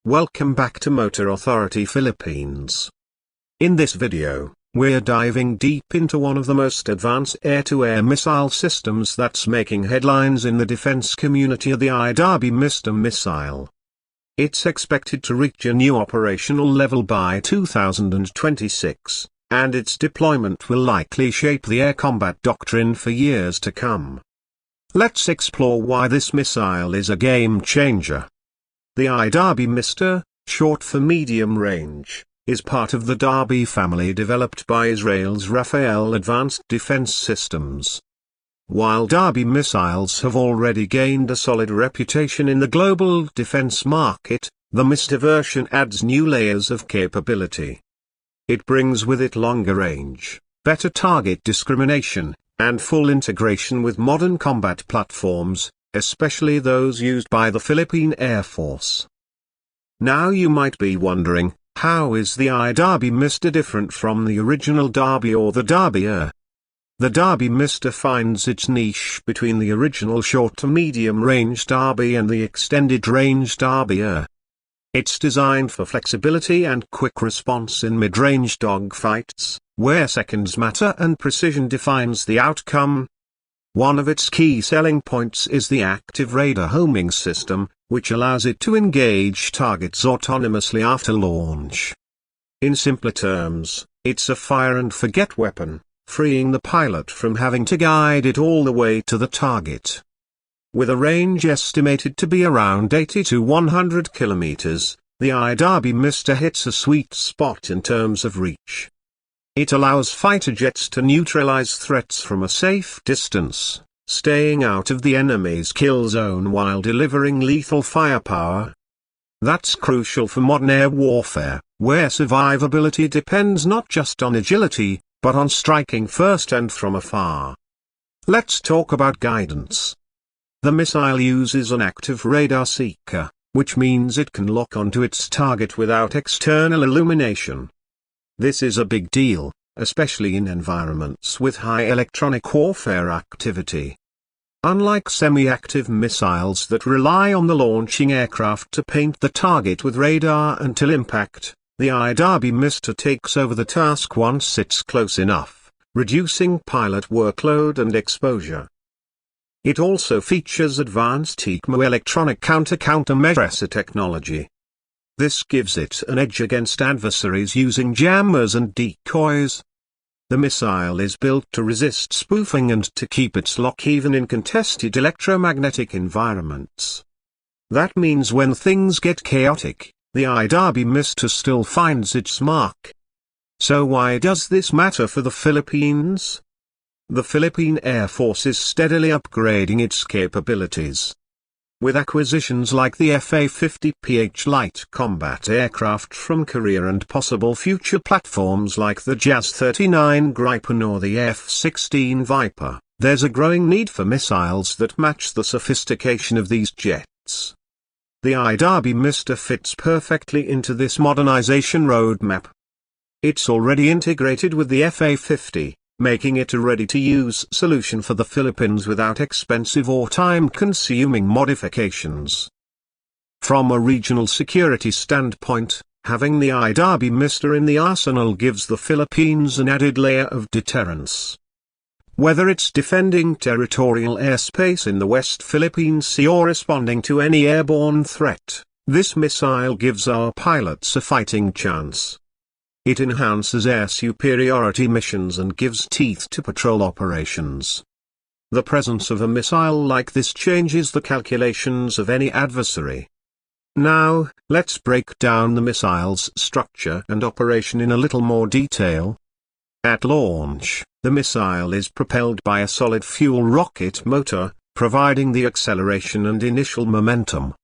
Welcome back to Motor Authority Philippines. In this video, we're diving deep into one of the most advanced air-to-air missile systems that's making headlines in the defense community, the IDABI missile. It's expected to reach a new operational level by 2026, and its deployment will likely shape the air combat doctrine for years to come. Let's explore why this missile is a game changer. The IDABI, short for medium range, is part of the DABI family developed by Israel's Rafael Advanced Defense Systems. While DABI missiles have already gained a solid reputation in the global defense market, the MR version adds new layers of capability. It brings with it longer range, better target discrimination, and full integration with modern combat platforms, especially those used by the Philippine Air Force. Now you might be wondering, how is the IDABI different from the original DABI or the DABI? The DABI finds its niche between the original short to medium range DABI and the extended range DABI. It's designed for flexibility and quick response in mid-range dogfights, where seconds matter and precision defines the outcome. One of its key selling points is the active radar homing system, which allows it to engage targets autonomously after launch. In simpler terms, it's a fire-and-forget weapon, freeing the pilot from having to guide it all the way to the target. With a range estimated to be around 80 to 100 kilometers, the IDABI hits a sweet spot in terms of reach. It allows fighter jets to neutralize threats from a safe distance, staying out of the enemy's kill zone while delivering lethal firepower. That's crucial for modern air warfare, where survivability depends not just on agility, but on striking first and from afar. Let's talk about guidance. The missile uses an active radar seeker, which means it can lock onto its target without external illumination. This is a big deal, especially in environments with high electronic warfare activity. Unlike semi-active missiles that rely on the launching aircraft to paint the target with radar until impact, the IDABI takes over the task once it's close enough, reducing pilot workload and exposure. It also features advanced ECMO electronic countermeasure technology. This gives it an edge against adversaries using jammers and decoys. The missile is built to resist spoofing and to keep its lock even in contested electromagnetic environments. That means when things get chaotic, the IDABI still finds its mark. So why does this matter for the Philippines? The Philippine Air Force is steadily upgrading its capabilities. With acquisitions like the FA-50PH light combat aircraft from Korea and possible future platforms like the JAS-39 Gripen or the F-16 Viper, there's a growing need for missiles that match the sophistication of these jets. The IDABI fits perfectly into this modernization roadmap. It's already integrated with the FA-50. Making it a ready-to-use solution for the Philippines without expensive or time-consuming modifications. From a regional security standpoint, having the IDABI in the arsenal gives the Philippines an added layer of deterrence. Whether it's defending territorial airspace in the West Philippine Sea or responding to any airborne threat, this missile gives our pilots a fighting chance. It enhances air superiority missions and gives teeth to patrol operations. The presence of a missile like this changes the calculations of any adversary. Now, let's break down the missile's structure and operation in a little more detail. At launch, the missile is propelled by a solid fuel rocket motor, providing the acceleration and initial momentum.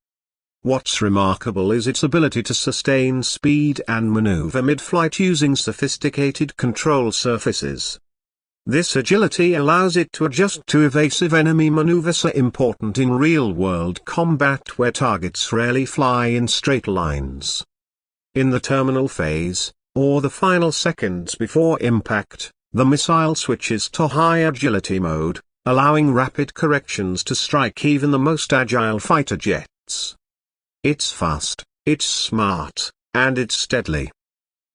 What's remarkable is its ability to sustain speed and maneuver mid-flight using sophisticated control surfaces. This agility allows it to adjust to evasive enemy maneuvers, so important in real-world combat where targets rarely fly in straight lines. In the terminal phase, or the final seconds before impact, the missile switches to high agility mode, allowing rapid corrections to strike even the most agile fighter jets. It's fast, It's smart, and it's deadly.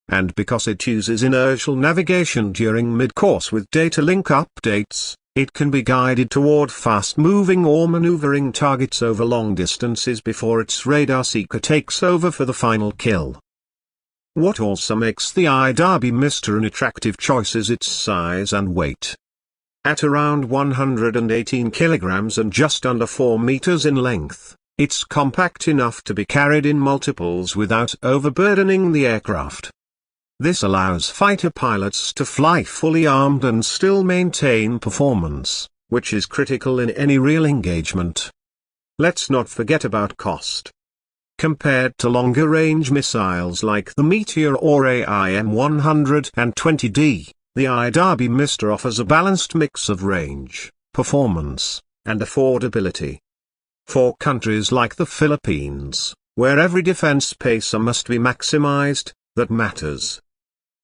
And because it uses inertial navigation during mid-course with data link updates, it can be guided toward fast-moving or maneuvering targets over long distances before its radar seeker takes over for the final kill. What also makes the IDARBY Mister an attractive choice is its size and weight. At around 118 kilograms and just under 4 meters in length, it's compact enough to be carried in multiples without overburdening the aircraft. This allows fighter pilots to fly fully armed and still maintain performance, which is critical in any real engagement. Let's not forget about cost. Compared to longer-range missiles like the Meteor or AIM-120D, the IDARBY Mister offers a balanced mix of range, performance, and affordability. For countries like the Philippines, where every defense pacer must be maximized, that matters.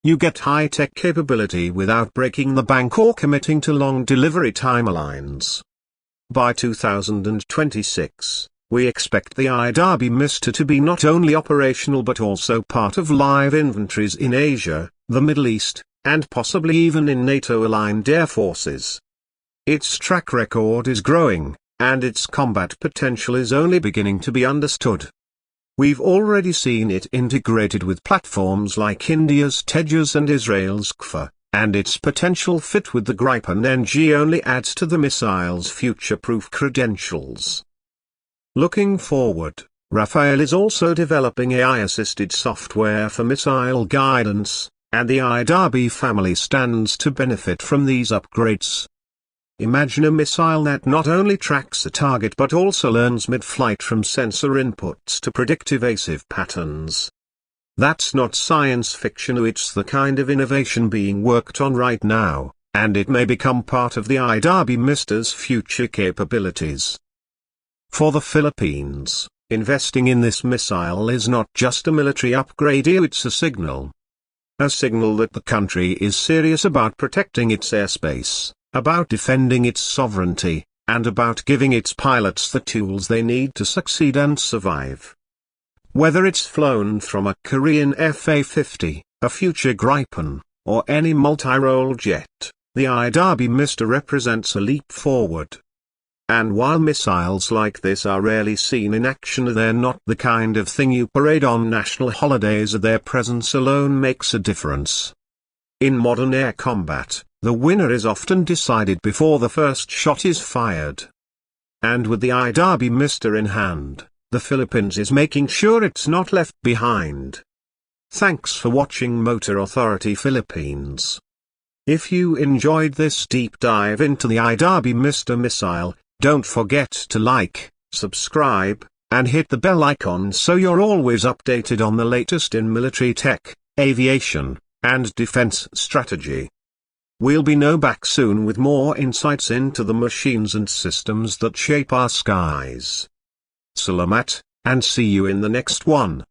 You get high-tech capability without breaking the bank or committing to long delivery timelines. By 2026, we expect the IDARBY Mister to be not only operational but also part of live inventories in Asia, the Middle East, and possibly even in NATO-aligned air forces. Its track record is growing, and its combat potential is only beginning to be understood. We've already seen it integrated with platforms like India's Tejas and Israel's Kfa, and its potential fit with the Gripen NG only adds to the missile's future-proof credentials. Looking forward, Rafael is also developing AI-assisted software for missile guidance, and the IDARBY family stands to benefit from these upgrades. Imagine a missile that not only tracks a target but also learns mid-flight from sensor inputs to predict evasive patterns. That's not science fiction, it's the kind of innovation being worked on right now, and it may become part of the IDARBY Mister's future capabilities. For the Philippines, investing in this missile is not just a military upgrade, it's a signal. A signal that the country is serious about protecting its airspace, about defending its sovereignty, and about giving its pilots the tools they need to succeed and survive. Whether it's flown from a Korean FA-50, a future Gripen, or any multi-role jet, the IDARBY Mister represents a leap forward. And while missiles like this are rarely seen in action, they're not the kind of thing you parade on national holidays. Their presence alone makes a difference. In modern air combat, the winner is often decided before the first shot is fired. And with the IDARBY Mister in hand, the Philippines is making sure it's not left behind. Thanks for watching Motor Authority Philippines. If you enjoyed this deep dive into the IDARBY Mister missile, don't forget to like, subscribe, and hit the bell icon so you're always updated on the latest in military tech, aviation, and defense strategy. We'll be back soon with more insights into the machines and systems that shape our skies. Salamat, and see you in the next one.